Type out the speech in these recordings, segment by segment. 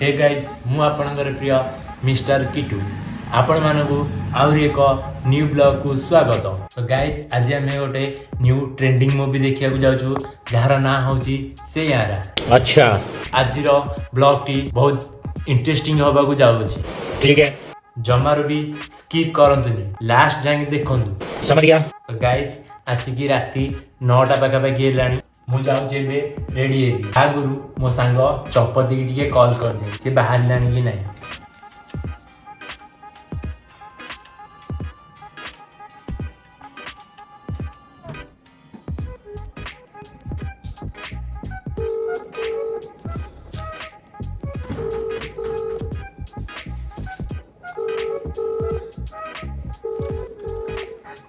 Hey guys मु आपणकर प्रिय मिस्टर किटू आपण मानकु आउरी एक न्यू ब्लॉग को स्वागत। तो गाइस आज आम गोटे न्यू ट्रेंडिंग मूवी देखा जाऊँ जार ना हूँ से यारा। अच्छा आज ब्लॉग टी बहुत इंटरेस्टिंग होगा जाऊँगी। ठीक है जमार भी स्किप करंतुनी लास्ट जाके देखंतु। समझ गया। तो गाइस आसिकी राति 9टा पाखापाखि हेलानी मु जाऊँ रेडी हेबी आगुरु मो सांग चंपती की कॉल कर दे सी बाहर लानी कि नहीं।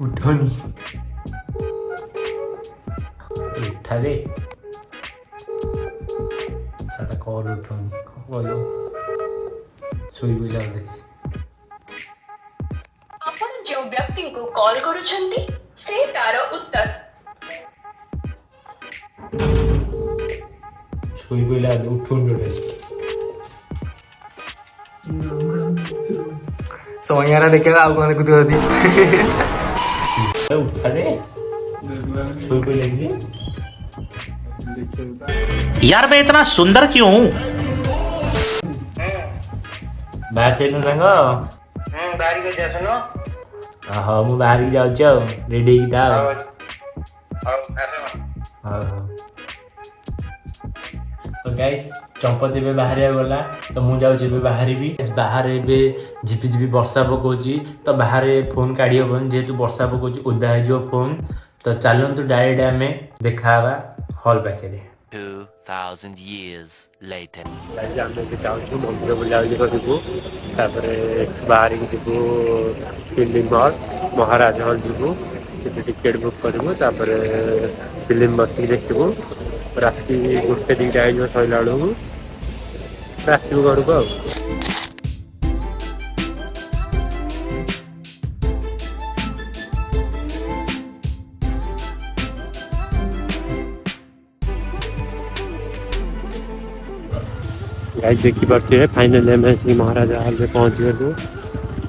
उठोनी उठा रे साटा कॉल उठोनी बोलो सोई भी जा दे। आपण जो व्यक्ति को कॉल करूछंती से तार उत्तर सोई भी ला दे उठोनी रे सोयारा देखेगा आपको मैंने कुछ दी उठा रे सोई भी लगी यार मैं इतना सुंदर क्यों हूँ? बाहर से न संग बाहरी को जा सुनो हाँ मु बाहर की जाऊँ रेडी की था। तो गाइस चंपत ए बाहर गला तो मुझे जाऊँ बाहर भी बाहर झिपी वर्षा पकाउची तो बाहर फोन काढ़ी हेन जेहेतु वर्षा पकाउची ओदा हो फोन। तो चलतु डायरेक्ट आम देखा हॉल पाखे 2000 years later मंदिर बुलाबुली करूँ बाहर जीवु फिल्म हॉल महाराज हॉल जीवु टिकेट बुक करूँ फिल्म बस देखू राति 1-2टा हो सैला बेलू आसू घर को गाइस देखिपे फाइनाली आम महाराजा हॉल में पहुँच गलु।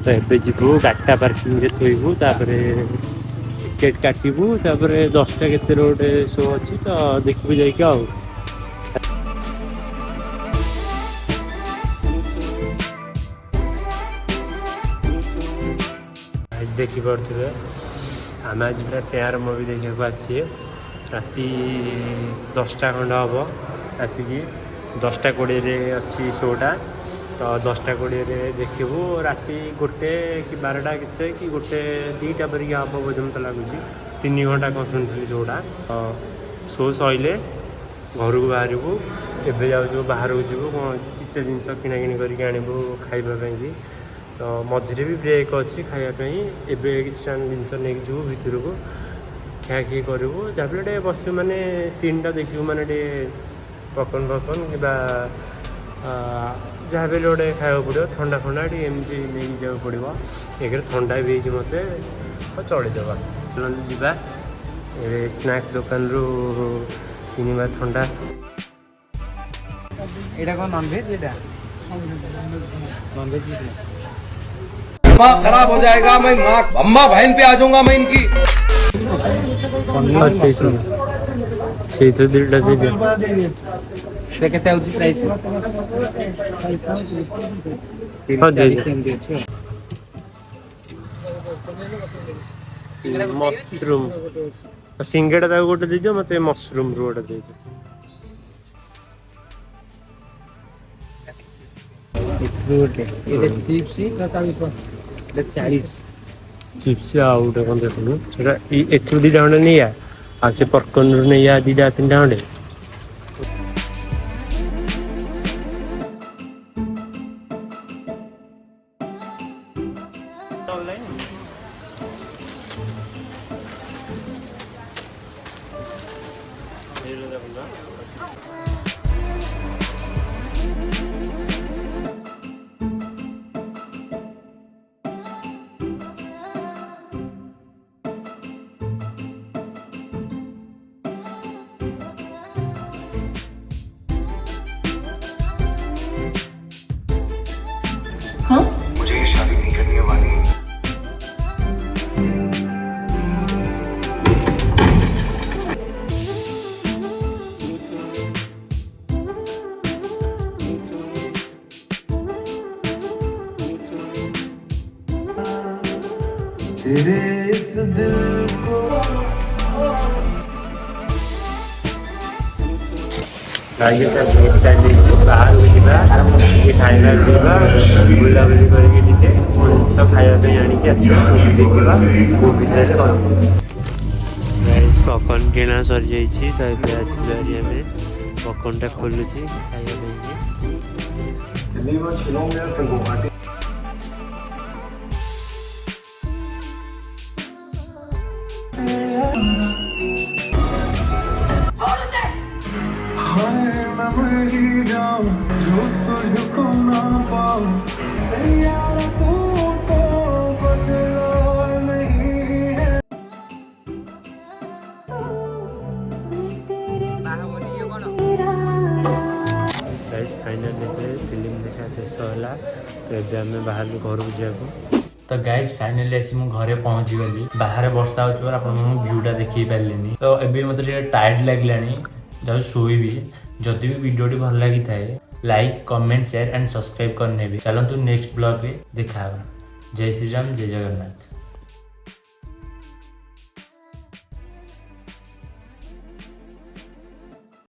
तो ये जीवु गाटा पार्किंग थोबू टिकेट काटबू 10टा के गोटे शो अच्छी तो देखू जा देखिपे आम आज पूरा शेयर मूवी देखा आसी राति 10टा खंड हम आसिकी 10:20 अच्छी शोटा तो 10:20 देखू राति 1 कि 12टा कि 1-2टा परिक हम बोझ तो लगुच 3 घंटा कौन शुणी शोटा तो शो सैले घर को बाहर एवं जाऊँ बाहर को जीवु कौन किसी जिन किणाकिणी करके आणबू खावाई तो मझे भी ब्रेक अच्छी खावाई एवं किसी जिन नहीं जीवु भितर को खियाखी करूँ जहाँ भी गोटे बस मैंने सीनटा देखू मैंने पकन कि जहाँ भी गोटे खाया पड़ो ठंडा फंडा एमती नहीं जा पड़ो एक ठंडा भी मत तो चढ़ीदे जा स्नैक्स दुकान रू किनिबा ठंडा এটা কোন ননভেজ এটা ননভেজ दिमाग खराब हो जाएगा मैं माँ अम्मा बहन पे आ जाऊंगा मैं इनकी से तो दिलटा दे दियो এটা কেতে হচ্ছে প্রাইস हाँ दे আছে मशरूम सिंगेड़ा गोटे दे दियो मत मशरूम रू गोटे दे दियो এটা চিপসি না 40 এটা 40 चिप्स आउ गोटे कौन देखुन से 2टा खंडे नहीं आ से पॉपकॉर्न रू नहीं 2-3टा खंडे ବାହାରକୁ ଯିବା ଟିକେ ଖାଇବା ପିଇବା ବୁଲାବୁଲି କରିକି ଟିକେ ଜିନିଷ ଖାଇବା ପାଇଁ ଆଣିକି ଆସିବା ଦେଖିବା କେଉଁ ବିଷୟରେ ପପକର୍ନ କିଣା ସରିଯାଇଛି ତ ଏବେ ଆସିବା ଆମେ ପପକର୍ନଟା ଖୋଲୁଛି ଖାଇବା ପାଇଁ। फिल्म देखा शेष है तो ये आम बाहर घर को जाकू तो गाइज फाइनाली आसी मु घरे पहुंची गली बाहर वर्षा होता आप व्यूटा देखी पारे तो ये मतलब टायर्ड लगे जाऊ शोबी जदि भी वीडियो भल लगी थाए like comment share and subscribe करने भी चलतु नेक्स्ट ब्लॉग रे देखा। जय श्री राम जय जगन्नाथ।